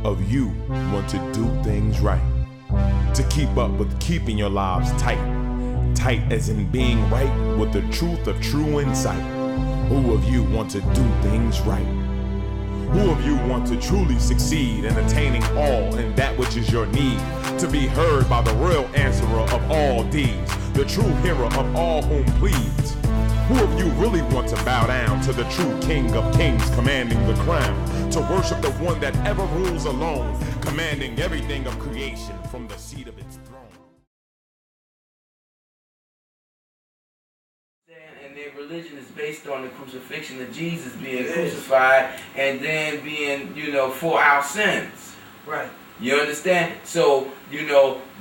of you want to do things right? To keep up with keeping your lives tight. Tight as in being right with the truth of true insight. Who of you want to do things right? Who of you want to truly succeed in attaining all in that which is your need? To be heard by the real answerer of all deeds, the true hero of all whom pleads. Who of you really want to bow down to the true King of Kings commanding the crown? To worship the one that ever rules alone, commanding everything of creation from the seat of its throne. And their religion is based on the crucifixion of Jesus being crucified and then being, for our sins. Right. You understand? So,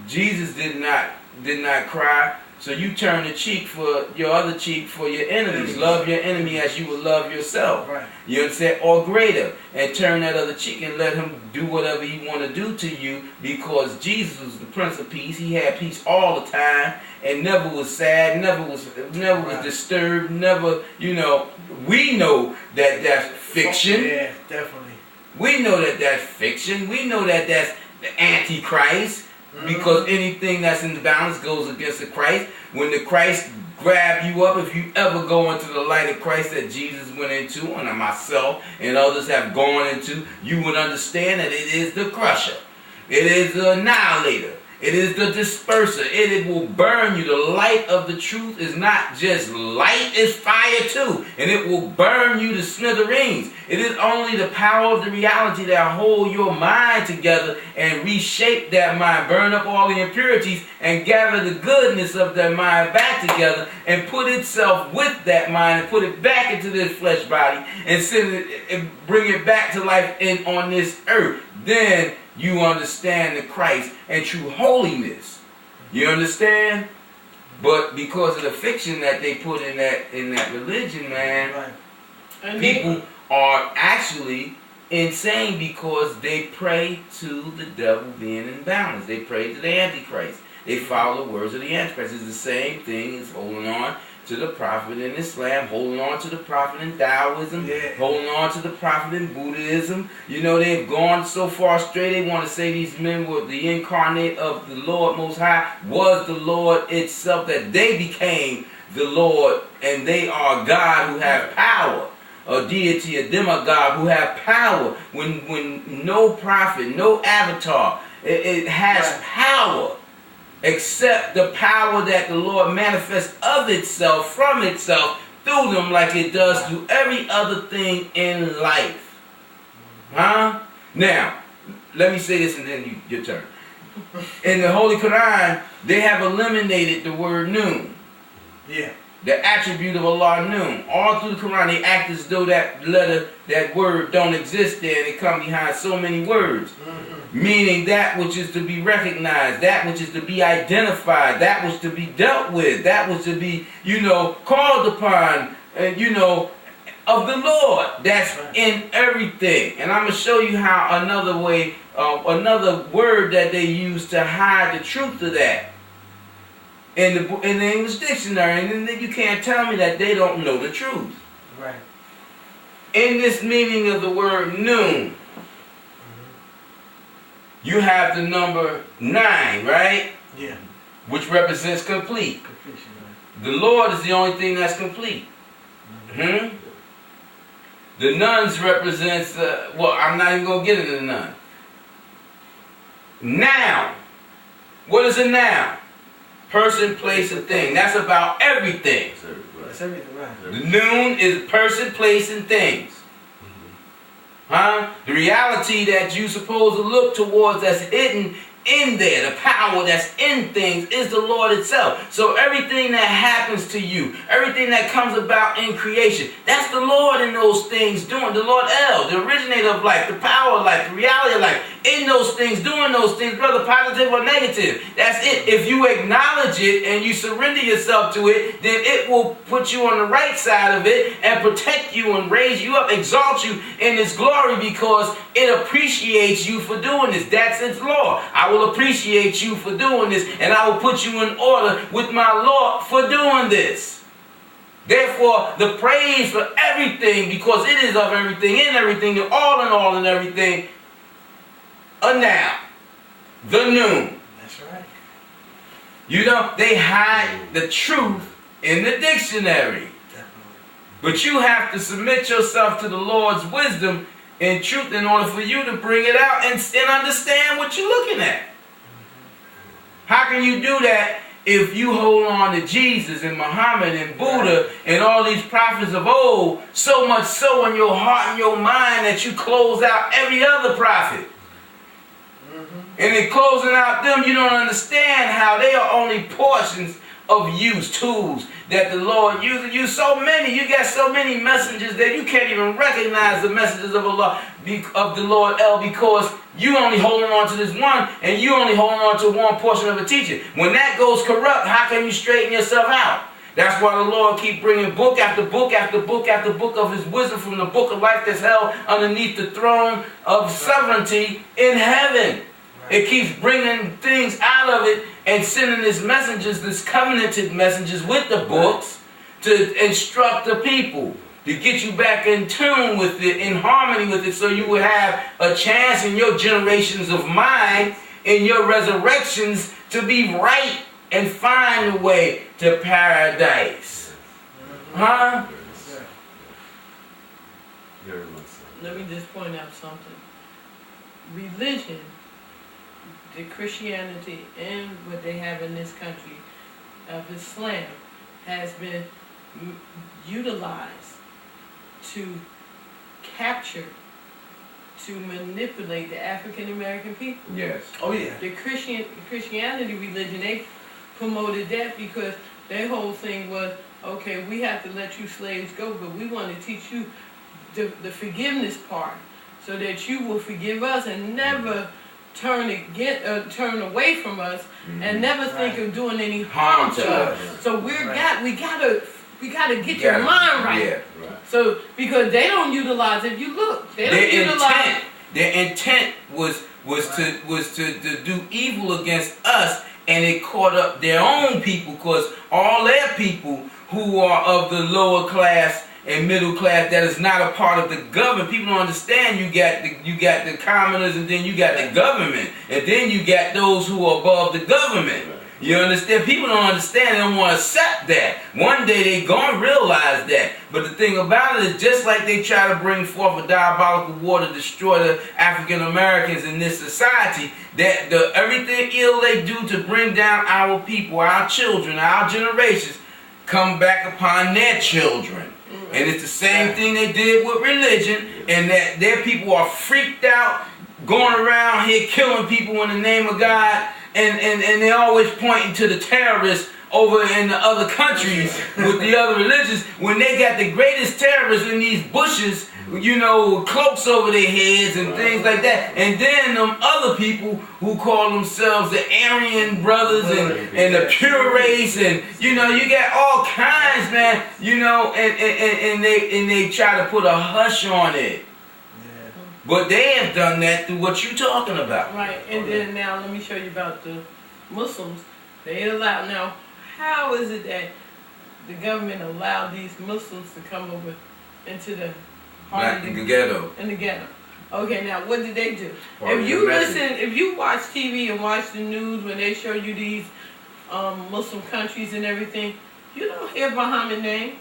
Jesus did not cry. So you turn the cheek for your other cheek for your enemies. Love your enemy as you would love yourself. Right. You understand? Or greater. And turn that other cheek and let him do whatever he want to do to you, because Jesus was the Prince of Peace. He had peace all the time and never was sad, never was disturbed, never, we know that that's fiction. Yeah, definitely. We know that that's fiction. We know that that's the Antichrist. Because anything that's in the balance goes against the Christ. When the Christ grab you up, if you ever go into the light of Christ that Jesus went into, and myself and others have gone into, you would understand that it is the crusher. It is the annihilator. It is the disperser. It will burn you. The light of the truth is not just light, it's fire too. And it will burn you to smithereens. It is only the power of the reality that hold your mind together and reshape that mind. Burn up all the impurities and gather the goodness of that mind back together and put itself with that mind and put it back into this flesh body and send it and bring it back to life on this earth. Then you understand the Christ and true holiness. You understand? But because of the fiction that they put in that religion, man, people are actually insane because they pray to the devil being in balance. They pray to the Antichrist. They follow the words of the Antichrist. It's the same thing as holding on to the prophet in Islam, holding on to the prophet in Taoism, holding on to the prophet in Buddhism. They've gone so far astray, they want to say these men were the incarnate of the Lord Most High, was the Lord itself, that they became the Lord, and they are God who have power. A deity, a demigod who have power. When no prophet, no avatar, it has power. Except the power that the Lord manifests of itself, from itself, through them, like it does through every other thing in life. Huh? Now, let me say this and then your turn. In the Holy Quran, they have eliminated the word noon. Yeah. The attribute of Allah, noon. All through the Quran, they act as though that letter, that word don't exist there, and they come behind so many words. Meaning that which is to be recognized, that which is to be identified, that which to be dealt with, that which to be, called upon, of the Lord. That's in everything. And I'm going to show you how another way, another word that they use to hide the truth of that. In the English dictionary, and then you can't tell me that they don't know the truth. Right. In this meaning of the word noon, you have the number 9, right? Yeah. Which represents complete. Completion, right. The Lord is the only thing that's complete. The nuns represents, I'm not even going to get into the nun. Noun. What is a noun? Person, place, and thing. That's about everything. That's everything, right. The noon is person, place, and things. The reality that you supposed to look towards that's hidden in there, the power that's in things, is the Lord itself. So everything that happens to you, everything that comes about in creation, that's the Lord in those things doing. The Lord El, the originator of life, the power of life, the reality of life, in those things, doing those things, whether positive or negative. That's it. If you acknowledge it and you surrender yourself to it, then it will put you on the right side of it and protect you and raise you up, exalt you in its glory, because it appreciates you for doing this. That's its law. I will appreciate you for doing this, and I will put you in order with my Lord for doing this. Therefore, the praise for everything, because it is of everything, in everything, and all in everything, a noun. The noon. That's right. You know, they hide the truth in the dictionary. But you have to submit yourself to the Lord's wisdom and truth in order for you to bring it out and understand what you're looking at. How can you do that if you hold on to Jesus and Muhammad and Buddha and all these prophets of old, so much so in your heart and your mind that you close out every other prophet? And in closing out them, you don't understand how they are only portions of use, tools that the Lord uses. You so many, you got so many messengers that you can't even recognize the messages of Allah, of the Lord because you only holding on to this one, and you only holding on to one portion of a teaching. When that goes corrupt, how can you straighten yourself out? That's why the Lord keep bringing book after book after book after book of His wisdom from the book of life that's held underneath the throne of sovereignty in heaven. It keeps bringing things out of it and sending His messengers, His covenanted messengers with the books to instruct the people, to get you back in tune with it, in harmony with it, so you will have a chance in your generations of mind, in your resurrections, to be right and find a way to paradise. Huh? Let me just point out something. Religion, the Christianity and what they have in this country of Islam has been utilized to capture, to manipulate the African American people. Yes. Oh yeah. The Christianity religion, they promoted that because their whole thing was, okay, we have to let you slaves go, but we want to teach you the forgiveness part so that you will forgive us and never turn away from us and never think of doing any harm to us. So we gotta get your mind right. Yeah, right. So because they don't utilize, if you look, they don't utilize. Their intent was to do evil against us, and it caught up their own people, because all their people who are of the lower class and middle class that is not a part of the government. People don't understand. You got the commoners, and then you got the government, and then you got those who are above the government. You understand? People don't understand. They don't want to accept that. One day they gonna realize that. But the thing about it is, just like they try to bring forth a diabolical war to destroy the African Americans in this society, that everything ill they do to bring down our people, our children, our generations, come back upon their children. And it's the same thing they did with religion, and that their people are freaked out, going around here killing people in the name of God, and they're always pointing to the terrorists over in the other countries with the other religions, when they got the greatest terrorists in these bushes, you know, cloaks over their heads and things like that. And then them other people who call themselves the Aryan brothers and the pure race, and you know, you got all kinds, man, you know, and they try to put a hush on it. But they have done that through what you're talking about. Right, and then now let me show you about the Muslims. They allow, now how is it that the government allowed these Muslims to come over into the heart of the ghetto? In the ghetto. Okay, now what did they do? If you watch TV and watch the news when they show you these Muslim countries and everything, you don't hear Muhammad's name.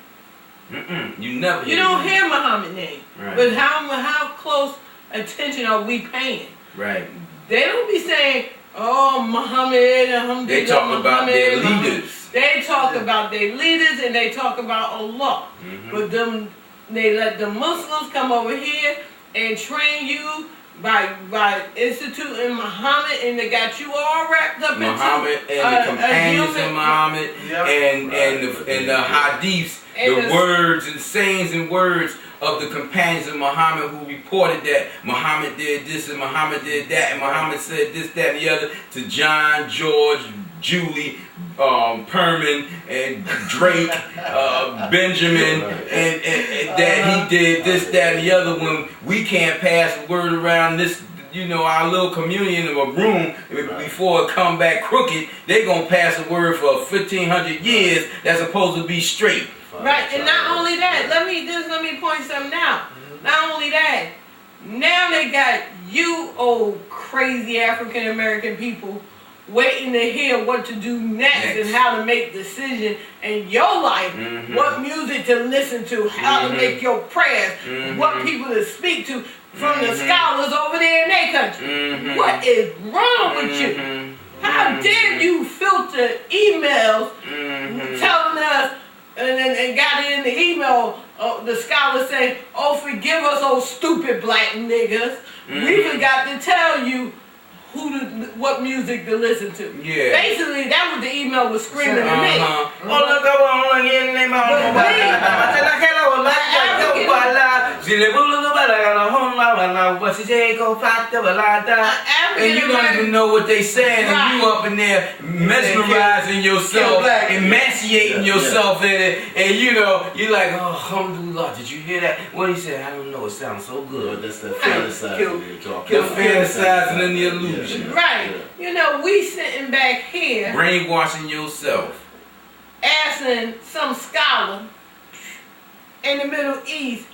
You never. You don't hear Muhammad's name. Right. But how close attention are we paying? Right. They don't be saying, oh, Muhammad. They talk about their leaders. They talk about their leaders, and they talk about Allah. But they let the Muslims come over here and train you by instituting Muhammad, and they got you all wrapped up Muhammad into and the companions of Muhammad, and the hadiths, the words and sayings and words of the companions of Muhammad, who reported that Muhammad did this and Muhammad did that, and Muhammad said this, that, and the other to John, George, Julie, Perman, and Drake, Benjamin, and that he did this, that, and the other. When we can't pass the word around this, you know, our little community in a room before it come back crooked, they gonna pass a word for 1,500 years that's supposed to be straight. Right, and not only that, let me point something out. Not only that, now they got you old crazy African American people waiting to hear what to do next and how to make decisions in your life, what music to listen to, how to make your prayers, what people to speak to from the scholars over there in their country. What is wrong with you? How dare you filter emails telling us and got it in the email, the scholars say, oh, forgive us, oh stupid black niggas. We forgot to tell you what music to listen to. Yeah. Basically, that was the email was screaming to me. And you don't even know what they saying, and you up in there mesmerizing yourself, emaciating yourself in it, and you know, you're like, oh, alhamdulillah, did you hear that? What he said? I don't know, it sounds so good. That's the fantasizing you're talking about. The fantasizing and the illusion. Right. You know, we sitting back here brainwashing yourself, asking some scholar in the Middle East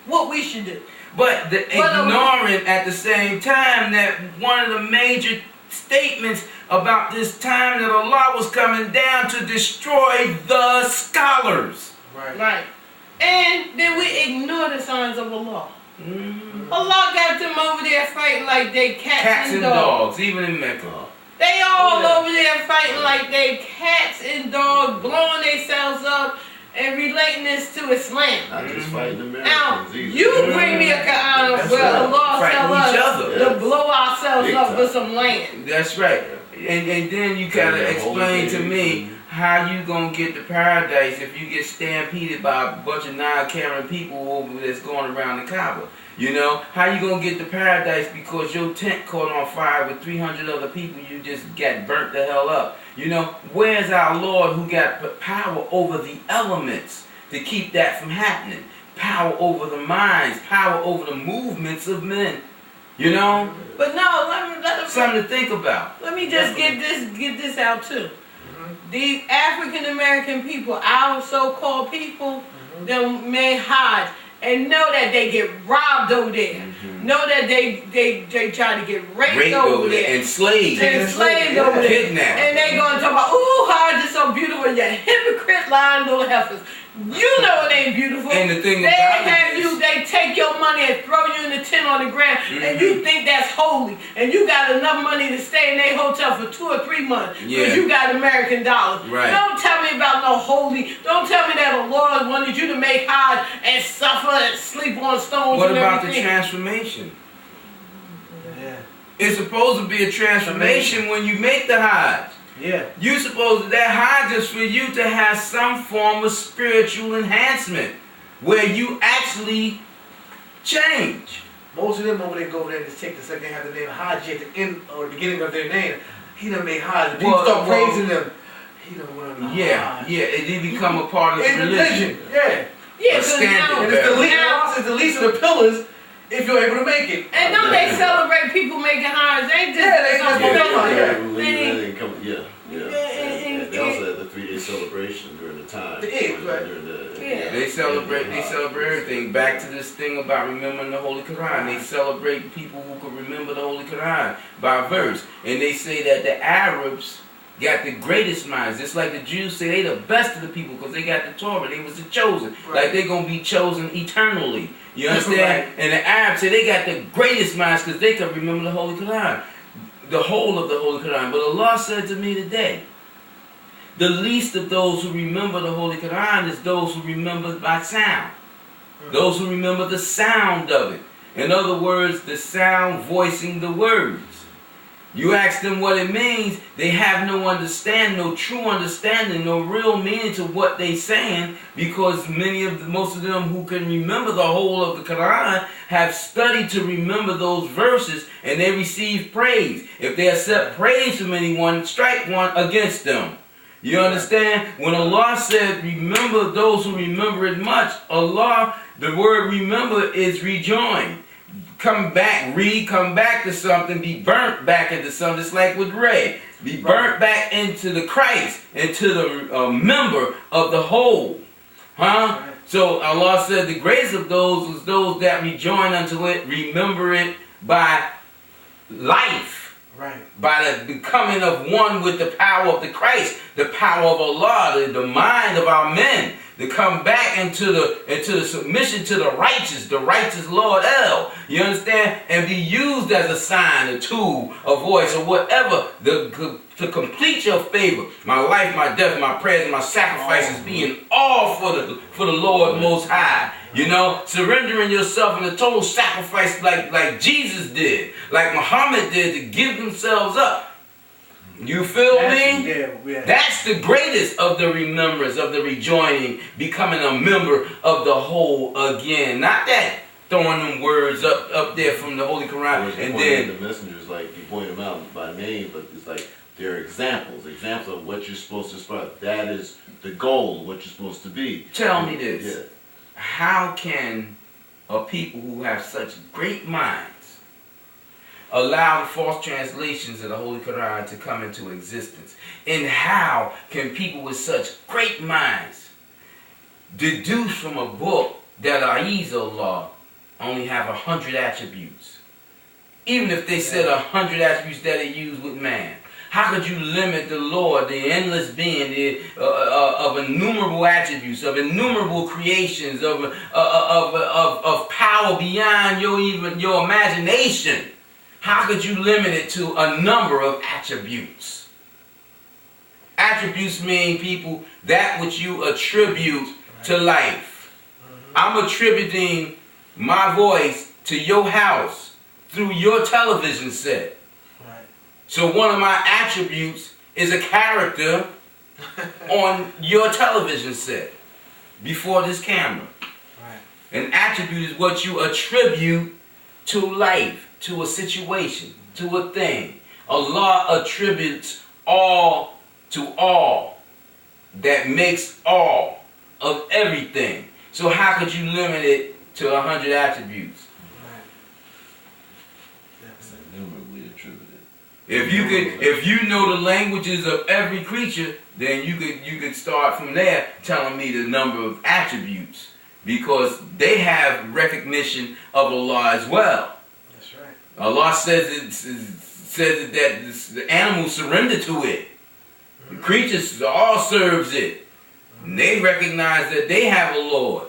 what we should do. But ignoring at the same time that one of the major statements about this time that Allah was coming down to destroy the scholars. Right. And then we ignore the signs of Allah. Allah got them over there fighting like they cats and dogs. Even in Mecca. They all over there fighting like they cats and dogs, blowing themselves up and relating this to Islam. Not just fighting Americans now, either. you bring me a Quran where Allah tell us to blow ourselves up with some land. That's right. And then you gotta explain to me how you gonna get to paradise if you get stampeded by a bunch of non-caring people over that's going around the Kaaba. You know, how you gonna get to paradise because your tent caught on fire with 300 other people, you just got burnt the hell up. You know, where's our Lord who got power over the elements to keep that from happening? Power over the minds, power over the movements of men. You know? But no, let me something to think about. Let me just get this out too. These African American people, our so-called people, them made Hajj. And know that they get robbed over there. Know that they try to get raped over there. Enslaved over there. Kidnapped. And they gonna talk about, ooh, Hajj is so beautiful. You hypocrite lying little heifers. You know it ain't beautiful. And the thing they take your money and throw you in the tent on the ground, and you think that's holy. And you got enough money to stay in their hotel for 2 or 3 months because you got American dollars. Right. Don't tell me about no holy. Don't tell me that the Lord wanted you to make Hajj and suffer and sleep on stones. What and about everything. the transformation? Yeah. It's supposed to be a transformation when you make the Hajj. Yeah. You supposed that Hajj is for you to have some form of spiritual enhancement where you actually change. Most of them over there go over there and just take the second half of the name Hajj at the end or the beginning of their name. He done made Hajj. People start praising them. He done went on the Hajj. Yeah, it did become a part of the religion. Yeah. Yeah, and it's the least of the pillars if you're able to make it. And don't they celebrate people making Hajj? They just They also had the 3-day celebration during the time. They celebrate everything. Back to this thing about remembering the Holy Quran. They celebrate people who can remember the Holy Quran by verse. And they say that the Arabs got the greatest minds. Just like the Jews say they the best of the people because they got the Torah. They was the chosen. Like they going to be chosen eternally. You understand? And the Arabs say they got the greatest minds because they can remember the Holy Quran. The whole of the Holy Quran. But Allah said to me today, the least of those who remember the Holy Quran is those who remember by sound. Those who remember the sound of it. In other words, the sound voicing the words. You ask them what it means, they have no understanding, no true understanding, no real meaning to what they're saying because most of them who can remember the whole of the Quran have studied to remember those verses and they receive praise. If they accept praise from anyone, strike one against them. You understand? When Allah said, remember those who remember it much, Allah, the word remember is rejoin. Come back to something, be burnt back into something. It's like with Ray. Be burnt back into the Christ, into the member of the whole. So Allah said the greatest of those was those that rejoin unto it, remember it by life. Right. By the becoming of one with the power of the Christ, the power of Allah, the mind of our men, to come back into the submission to the righteous Lord El. You understand? And be used as a sign, a tool, a voice, or whatever to complete your favor. My life, my death, my prayers, and my sacrifices being all for the Lord Most High. You know, surrendering yourself in a total sacrifice like Jesus did, like Muhammad did, to give themselves up. You feel me? Yeah. That's the greatest of the remembrance, of the rejoining, becoming a member of the whole again. Not that throwing them words up there from the Holy Quran and then the messengers, like you point them out by name, but it's like they're examples of what you're supposed to spread. That is the goal, what you're supposed to be. Tell me this. Yeah. How can a people who have such great minds allow the false translations of the Holy Quran to come into existence? And how can people with such great minds deduce from a book that Ahezaah only have 100 attributes? Even if they said 100 attributes that they use with man. How could you limit the Lord, the endless being, of innumerable attributes, of innumerable creations, of power beyond your imagination? How could you limit it to a number of attributes? Attributes mean, people, that which you attribute to life. I'm attributing my voice to your house through your television set. So one of my attributes is a character on your television set before this camera. Right. An attribute is what you attribute to life, to a situation, to a thing. Allah attributes all to all. That makes all of everything. So how could you limit it to 100 attributes? If you know the languages of every creature, then you could start from there telling me the number of attributes, because they have recognition of Allah as well. That's right. Allah says that the animals surrender to it. The creatures all serves it. And they recognize that they have a Lord.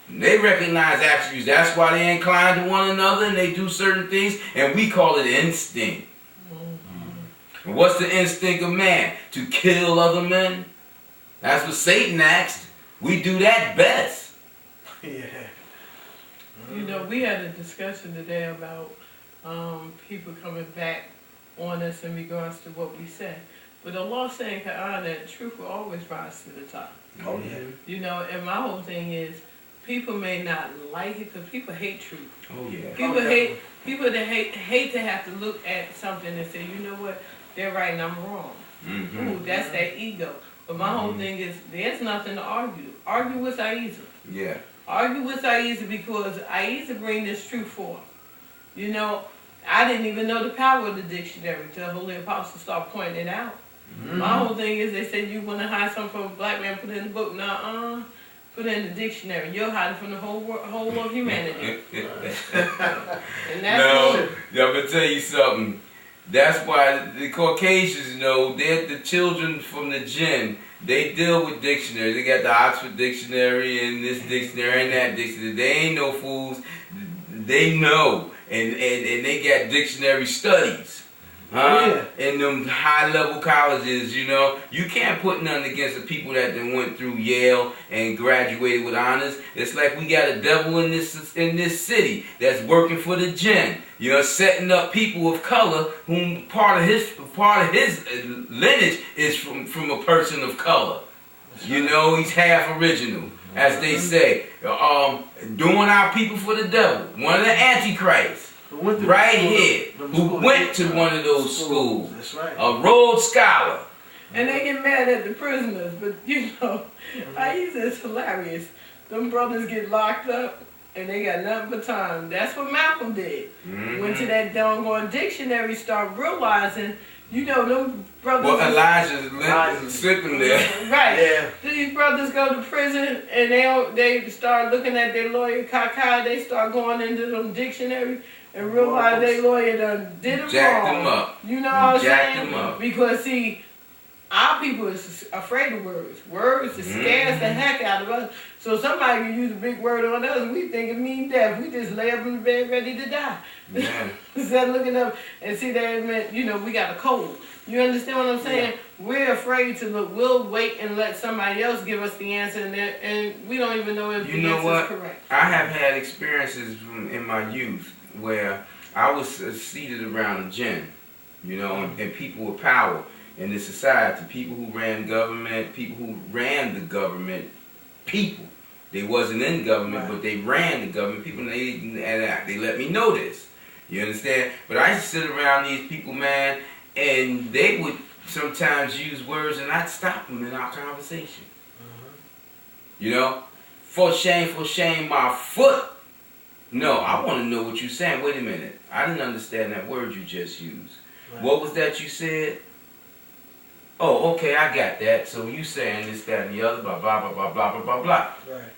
And they recognize attributes. That's why they incline to one another and they do certain things, and we call it instinct. And what's the instinct of man? To kill other men? That's what Satan asked. We do that best. Yeah. You know, we had a discussion today about people coming back on us in regards to what we said. But Allah saying Quran that truth will always rise to the top. Oh yeah. You know, and my whole thing is, people may not like it because people hate truth. Oh yeah. People that hate to have to look at something and say, you know what, they're right and I'm wrong. Mm-hmm. Ooh, that's that ego. But my whole thing is, there's nothing to argue. Argue with Ahezaah. Yeah. Argue with Ahezaah, because Ahezaah bring this truth forth. You know, I didn't even know the power of the dictionary till the Holy Apostle started pointing it out. Mm-hmm. My whole thing is, they said you want to hide something from a black man, put it in the book. Nuh-uh. Put it in the dictionary. You're hiding from the whole of humanity. And that's I'm going to tell you something. That's why the Caucasians know they're the children from the jinn. They deal with dictionaries. They got the Oxford Dictionary and this dictionary and that dictionary. They ain't no fools. They know. And they got dictionary studies. Huh? Yeah. In them high-level colleges, you know. You can't put nothing against the people that then went through Yale and graduated with honors. It's like we got a devil in this city that's working for the jinn. You know, setting up people of color whom part of his lineage is from a person of color. You know, he's half original, as they say. Doing our people for the devil. One of the antichrists. Right here, who went to one of those schools. That's right. A Rhodes Scholar. And they get mad at the prisoners, but you know, Ahezaah is hilarious. Them brothers get locked up and they got nothing but time. That's what Malcolm did. Mm-hmm. Went to that doggone dictionary, start realizing, you know, them brothers. Well, Elijah's sitting there. Right. Yeah. These brothers go to prison and they start looking at their lawyer, Kaka. They start going into them dictionary. and realize they lawyer done did them Jacked wrong. them up. You know what I'm Jacked saying? them up. Because see, our people is afraid of words. Words that scares the heck out of us. So somebody can use a big word on us, we think it means death. We just lay up in the bed ready to die. Yeah. Instead of looking up and see that it meant, you know, we got a cold. You understand what I'm saying? Yeah. We're afraid to look. We'll wait and let somebody else give us the answer, and we don't even know if the answer is correct. I have had experiences in my youth where I was seated around a gin, you know, and people with power in this society, people who ran government, people who ran the government, people. They wasn't in government, but they ran the government. People, they let me know this. You understand? But I used to sit around these people, man, and they would sometimes use words, and I'd stop them in our conversation. You know? For shame, my foot. No, I want to know what you're saying. Wait a minute. I didn't understand that word you just used. Right. What was that you said? Oh, okay, I got that. So you saying this, that, and the other, blah, blah, blah, blah, blah, blah, blah, blah. Right.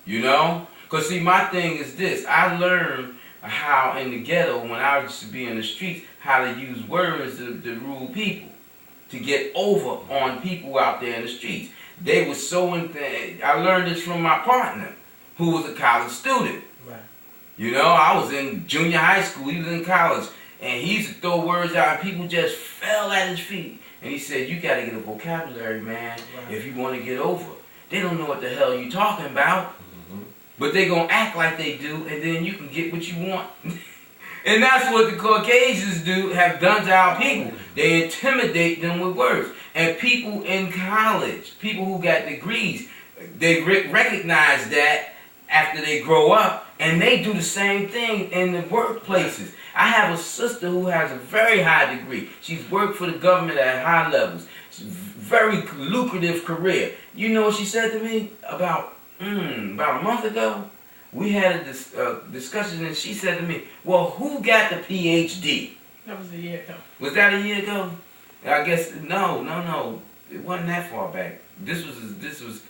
You know? Because, see, my thing is this. I learned how in the ghetto, when I used to be in the streets, how to use words to rule people, to get over on people out there in the streets. They were so I learned this from my partner, who was a college student. Right. You know, I was in junior high school, he was in college, and he used to throw words out, and people just fell at his feet. And he said, you got to get a vocabulary, man, if you want to get over. They don't know what the hell you talking about, but they going to act like they do, and then you can get what you want. And that's what the Caucasians have done to our people. They intimidate them with words. And people in college, people who got degrees, they recognize that after they grow up, and they do the same thing in the workplaces. I have a sister who has a very high degree. She's worked for the government at high levels. It's a very lucrative career. You know what she said to me about a month ago? We had a discussion, and she said to me, well, who got the PhD? That was a year ago. Was that a year ago? I guess, no. It wasn't that far back. This was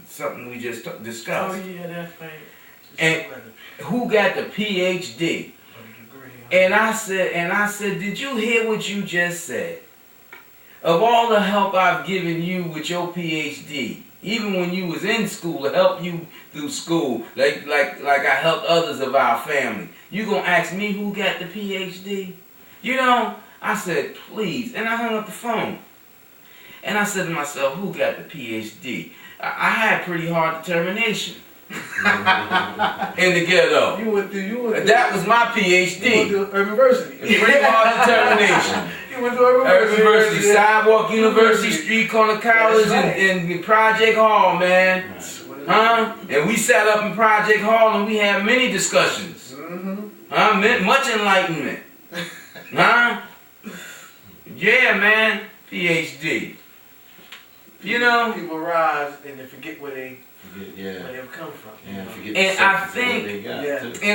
something we just discussed. Oh, yeah, that's right. And who got the PhD? And I said, did you hear what you just said? Of all the help I've given you with your PhD, even when you was in school, to help you through school, like I helped others of our family, you gonna ask me who got the PhD? You know, I said, please, and I hung up the phone. And I said to myself, who got the PhD? I had pretty hard determination. In the ghetto. You went through. That was my PhD. You went to Urban University. Pretty hard determination. You went to Urban University, Sidewalk University, Street Corner College, and Project Hall, man. Huh? And we sat up in Project Hall and we had many discussions. Huh? Much enlightenment. Huh? Yeah, man. PhD. You know? People rise and they forget where they come from. And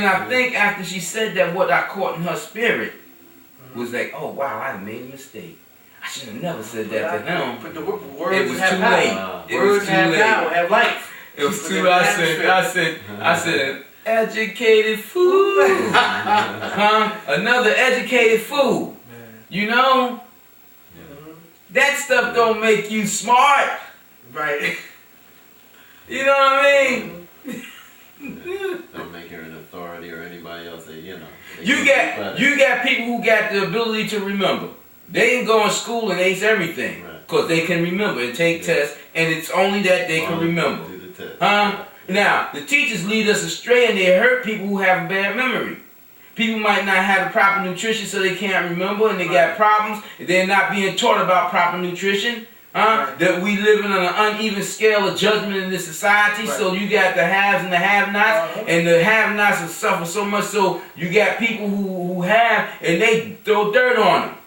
I think after she said that, what I caught in her spirit was like, oh wow, I made a mistake. I should have never said that to him. But the words it was too late. Words have power, have life. It was too late. I said, educated fool. Another educated fool. You know? That stuff don't make you smart. Right. You know what I mean? Don't make her an authority or anybody else that, you know. You got people who got the ability to remember. They can go in school and ace everything. Because they can remember and take tests, and it's only that they can remember. Do the test. Huh? Now, the teachers lead us astray and they hurt people who have a bad memory. People might not have the proper nutrition so they can't remember, and they got problems. They're not being taught about proper nutrition. That we live in an uneven scale of judgment in this society. So you got the haves and the have-nots, and the have-nots will suffer so much. So you got people who have, and they throw dirt on them.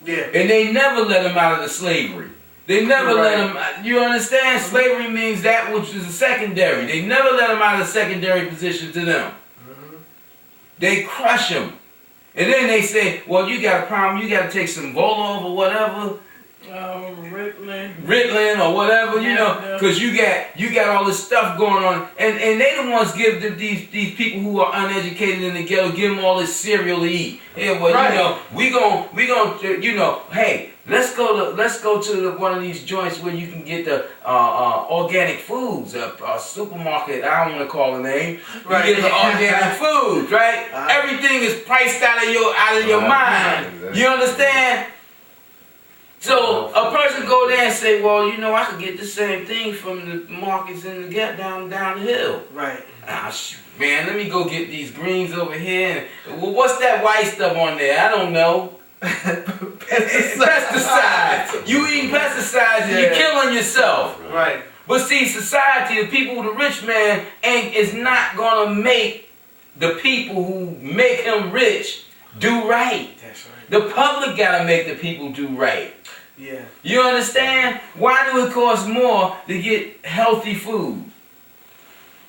Yeah. And they never let them out of the slavery. They never let them. You understand? Slavery means that which is a secondary. They never let them out of the secondary position to them. They crush them. And then they say, well, you got a problem. You got to take some Volov or whatever. Ritalin or whatever, you know, because you got all this stuff going on, and they the ones give these people who are uneducated in the ghetto, give them all this cereal to eat. Yeah, well, right. You know, we gon' you know, hey, let's go to one of these joints where you can get the organic foods, a supermarket. I don't want to call the name. Right. You get the organic foods, right? Everything is priced out of your mind. You understand? So a person go there and say, well, you know, I could get the same thing from the markets in the down the hill. Right. Man, let me go get these greens over here. Well, what's that white stuff on there? I don't know. Pesticides. You eating pesticides and you're killing yourself. Right. But see, society, the people, the rich man, is not gonna make the people who make him rich do right. That's right. The public gotta make the people do right. Yeah. You understand? Why do it cost more to get healthy food?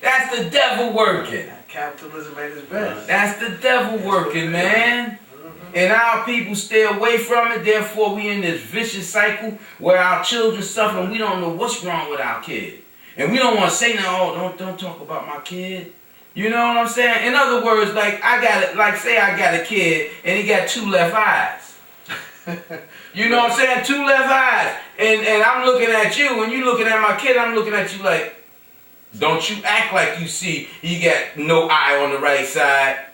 That's the devil working. Capitalism at its best. That's the devil working, man. And our people stay away from it. Therefore, we in this vicious cycle where our children suffer and we don't know what's wrong with our kid. And we don't want to say, no, don't talk about my kid. You know what I'm saying? In other words, say I got a kid and he got 2 left eyes. You know what I'm saying? 2 left eyes. And I'm looking at you and you looking at my kid, I'm looking at you like, don't you act like you see he got no eye on the right side,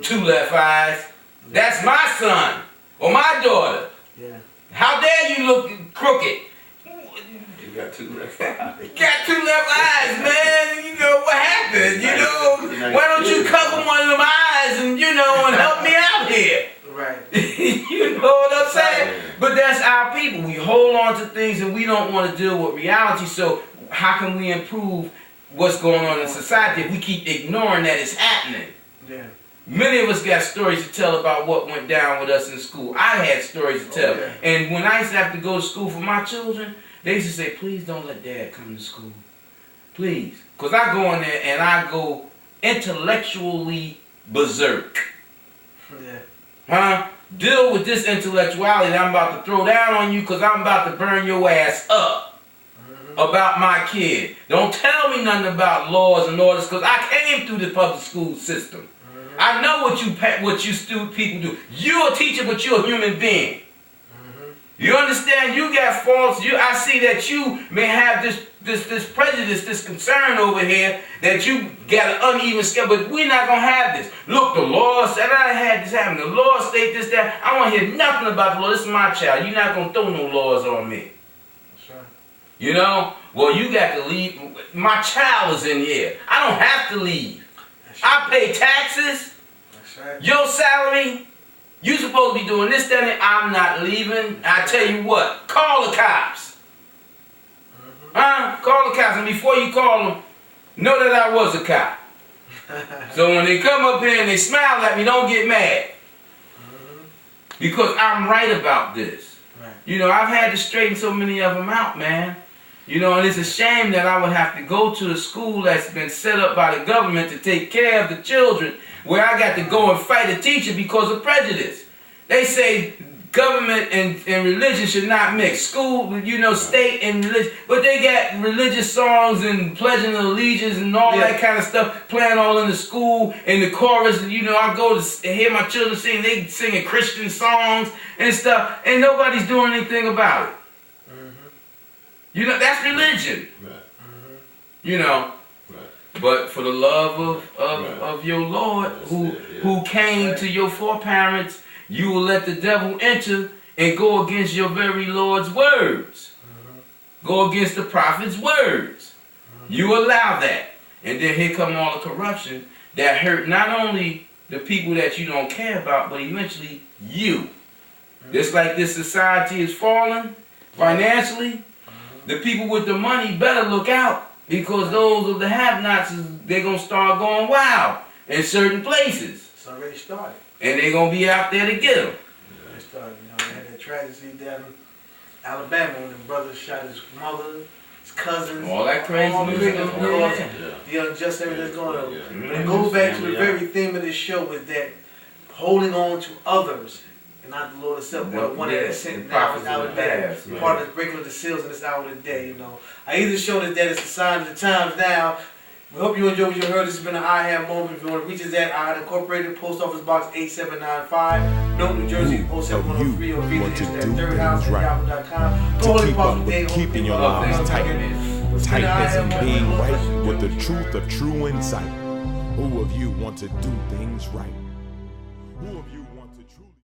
2 left eyes. That's my son or my daughter. Yeah. How dare you look crooked? You got 2 left eyes. Got 2 left eyes, man. You know what happened? You know, why don't you cover one of them eyes and and help me out here? Right. You know what I'm saying? But that's our people. We hold on to things and we don't want to deal with reality. So how can we improve what's going on in society if we keep ignoring that it's happening? Yeah. Many of us got stories to tell about what went down with us in school. I had stories to tell. Okay. And when I used to have to go to school for my children, they used to say, please don't let Dad come to school. Please. Because I go in there and I go intellectually berserk. Yeah. Huh? Deal with this intellectuality that I'm about to throw down on you because I'm about to burn your ass up about my kid. Don't tell me nothing about laws and orders because I came through the public school system. I know what you stupid people do. You're a teacher, but you're a human being. You understand? You got faults. I see that you may have this prejudice, this concern over here that you got an uneven scale, but we're not gonna have this. Look, the law said I had this happen. The law state this, that. I want to hear nothing about the law. This is my child. You're not gonna throw no laws on me. That's right. You know? Well, you got to leave. My child is in here. I don't have to leave. I pay taxes. That's right. Your salary. You supposed to be doing this, that, and I'm not leaving. I tell you what, call the cops. Huh? Call the cops, and before you call them, know that I was a cop. So when they come up here and they smile at me, don't get mad. Because I'm right about this. Right. You know, I've had to straighten so many of them out, man. You know, and it's a shame that I would have to go to a school that's been set up by the government to take care of the children, where I got to go and fight a teacher because of prejudice. They say government and religion should not mix. School, state and religion. But they got religious songs and pledging of allegiance and all that kind of stuff playing all in the school. And the chorus, I go to hear my children sing. They singing Christian songs and stuff. And nobody's doing anything about it. That's religion. Right. But for the love of your Lord, who came to your foreparents, you will let the devil enter and go against your very Lord's words. Go against the prophet's words. You allow that. And then here come all the corruption that hurt not only the people that you don't care about, but eventually you. Just like this society is falling financially, the people with the money better look out. Because those of the have-nots, they're going to start going wild in certain places. It's already started. And they're going to be out there to get them. They started. They had that tragedy down in Alabama when the brother shot his mother, his cousins. All that crazy the unjust everything that's going on. But it goes back to the very theme of this show is that holding on to others and not the Lord himself, but No, the one yeah, that is the sent now prophets is our of the day. past, right. Part of the breaking of the seals in this hour of the day, you know. I either showed us that it's a sign of the times now. We hope you enjoyed what you heard. This has been an I Have moment. If you want to reach us at I Had Incorporated, Post Office Box 8795, North New Jersey, Who of 07103, you or via want the to internet, do third house things at right? yahoo.com. To keep up with keeping your lives tight. Tight as in being right with the truth of true insight. Who of you want to do things right? Who of you